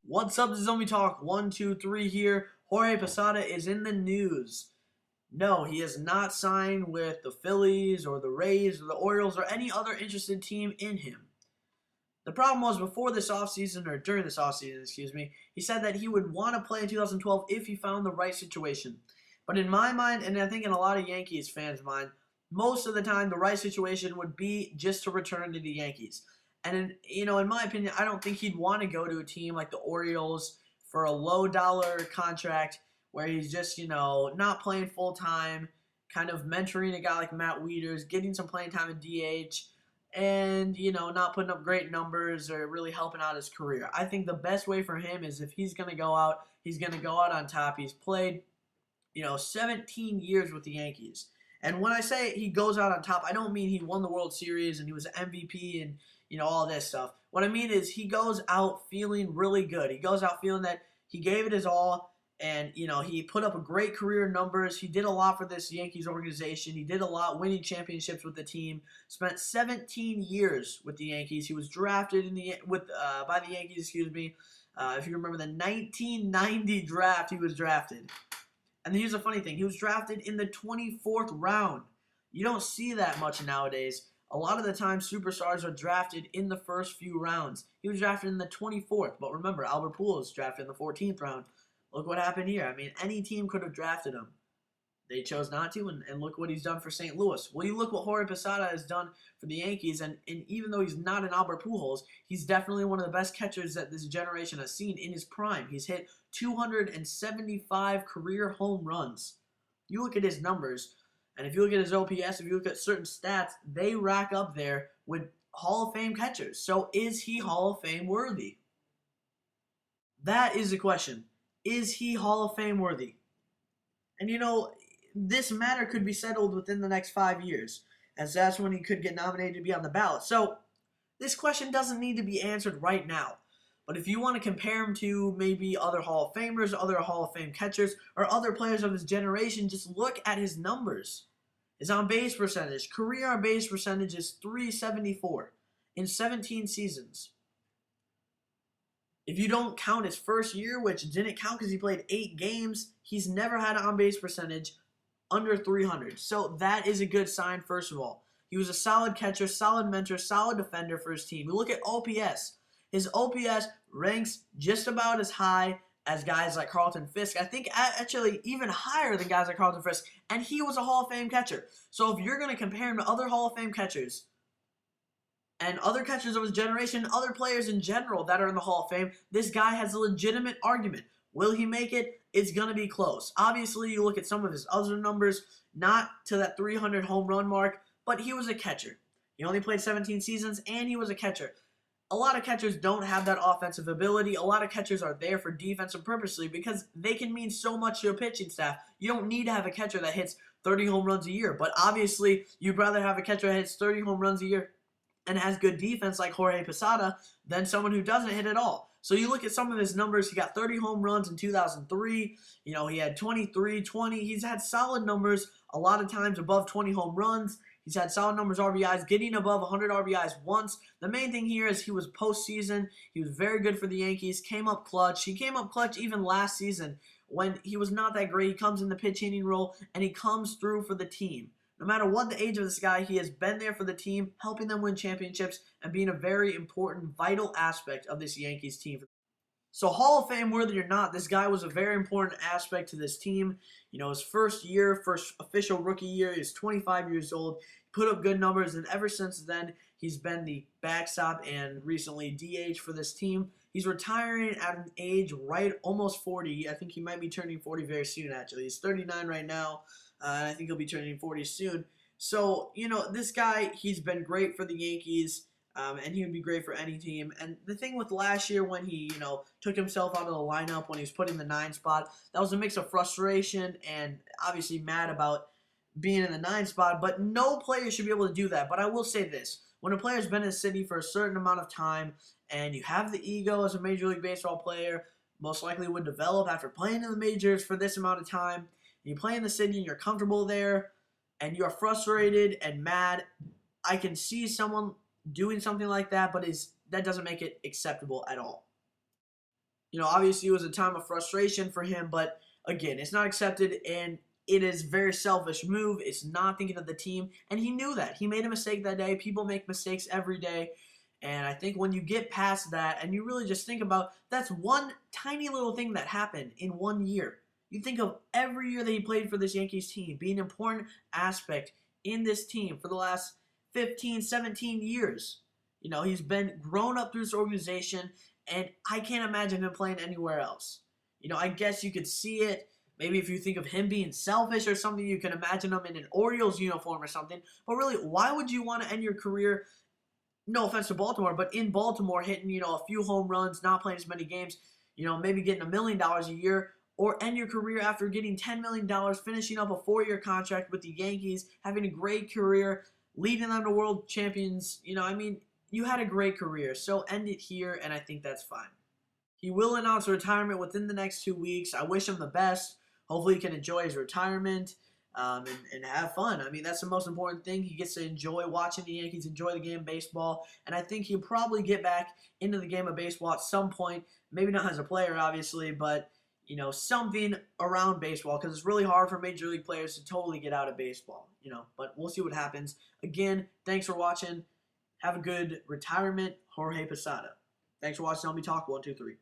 What's up, Zombie Talk 123 here. Jorge Posada is in the news. No, he has not signed with the Phillies or the Rays or the Orioles or any other interested team in him. The problem was before this offseason, or during this offseason, he said that he would want to play in 2012 if he found the right situation. But in my mind, and I think in a lot of Yankees fans' mind, most of the time the right situation would be just to return to the Yankees. And in my opinion, I don't think he'd want to go to a team like the Orioles for a low dollar contract where he's just, not playing full time, kind of mentoring a guy like Matt Wieters, getting some playing time in DH, and, not putting up great numbers or really helping out his career. I think the best way for him is if he's going to go out, he's going to go out on top. He's played 17 years with the Yankees. And when I say he goes out on top, I don't mean he won the World Series and he was an MVP and, all this stuff. What I mean is he goes out feeling really good. He goes out feeling that he gave it his all and, he put up a great career numbers. He did a lot for this Yankees organization. He did a lot winning championships with the team. Spent 17 years with the Yankees. He was drafted by the Yankees, if you remember the 1990 draft, he was drafted. And here's the funny thing. He was drafted in the 24th round. You don't see that much nowadays. A lot of the time, superstars are drafted in the first few rounds. He was drafted in the 24th. But remember, Albert Pujols drafted in the 14th round. Look what happened here. I mean, any team could have drafted him. They chose not to, and look what he's done for St. Louis. Well, you look what Jorge Posada has done for the Yankees, and even though he's not an Albert Pujols, he's definitely one of the best catchers that this generation has seen in his prime. He's hit 275 career home runs. You look at his numbers, and if you look at his OPS, if you look at certain stats, they rack up there with Hall of Fame catchers. So is he Hall of Fame worthy? That is the question. Is he Hall of Fame worthy? And this matter could be settled within the next 5 years, as that's when he could get nominated to be on the ballot. So this question doesn't need to be answered right now. But if you want to compare him to maybe other Hall of Famers, other Hall of Fame catchers, or other players of his generation, just look at his numbers. His on-base percentage, career on-base percentage is .374 in 17 seasons. If you don't count his first year, which didn't count because he played 8 games, he's never had an on-base percentage under 300. So that is a good sign, first of all. He was a solid catcher, solid mentor, solid defender for his team. We look at OPS. His OPS ranks just about as high as guys like Carlton Fisk. I think actually even higher than guys like Carlton Fisk. And he was a Hall of Fame catcher. So if you're going to compare him to other Hall of Fame catchers and other catchers of his generation, other players in general that are in the Hall of Fame, this guy has a legitimate argument. Will he make it? It's going to be close. Obviously, you look at some of his other numbers, not to that 300 home run mark, but he was a catcher. He only played 17 seasons, and he was a catcher. A lot of catchers don't have that offensive ability. A lot of catchers are there for defensive purposes because they can mean so much to a pitching staff. You don't need to have a catcher that hits 30 home runs a year, but obviously, you'd rather have a catcher that hits 30 home runs a year and has good defense like Jorge Posada than someone who doesn't hit at all. So you look at some of his numbers. He got 30 home runs in 2003. He had 23, 20. He's had solid numbers a lot of times above 20 home runs. He's had solid numbers RBIs, getting above 100 RBIs once. The main thing here is he was postseason. He was very good for the Yankees, came up clutch. He came up clutch even last season when he was not that great. He comes in the pitch hitting role, and he comes through for the team. No matter what the age of this guy, he has been there for the team, helping them win championships and being a very important, vital aspect of this Yankees team. So Hall of Fame worthy or not, this guy was a very important aspect to this team. His first official rookie year, he's 25 years old. He put up good numbers, and ever since then, he's been the backstop and recently DH for this team. He's retiring at an age almost 40. I think he might be turning 40 very soon, actually. He's 39 right now. And I think he'll be turning 40 soon. So, this guy, he's been great for the Yankees, and he would be great for any team. And the thing with last year when he, took himself out of the lineup when he was put in the 9 spot, that was a mix of frustration and obviously mad about being in the 9 spot. But no player should be able to do that. But I will say this. When a player's been in the city for a certain amount of time and you have the ego as a Major League Baseball player, most likely would develop after playing in the majors for this amount of time, you play in the city and you're comfortable there and you're frustrated and mad, I can see someone doing something like that, but that doesn't make it acceptable at all. Obviously it was a time of frustration for him, but again, it's not accepted, and it is a very selfish move. It's not thinking of the team, and he knew that. He made a mistake that day. People make mistakes every day, and I think when you get past that and you really just think about that's one tiny little thing that happened in 1 year. You think of every year that he played for this Yankees team being an important aspect in this team for the last 15, 17 years. He's been grown up through this organization, and I can't imagine him playing anywhere else. I guess you could see it. Maybe if you think of him being selfish or something, you can imagine him in an Orioles uniform or something. But really, why would you want to end your career, no offense to Baltimore, but in Baltimore hitting, a few home runs, not playing as many games, maybe getting $1 million a year, or end your career after getting $10 million, finishing up a 4-year contract with the Yankees, having a great career, leading them to world champions. You had a great career, so end it here, and I think that's fine. He will announce retirement within the next 2 weeks. I wish him the best. Hopefully he can enjoy his retirement and have fun. That's the most important thing. He gets to enjoy watching the Yankees, enjoy the game of baseball, and I think he'll probably get back into the game of baseball at some point. Maybe not as a player, obviously, but something around baseball, because it's really hard for major league players to totally get out of baseball, but we'll see what happens. Again, thanks for watching. Have a good retirement, Jorge Posada. Thanks for watching. Let me talk 1, 2, 3.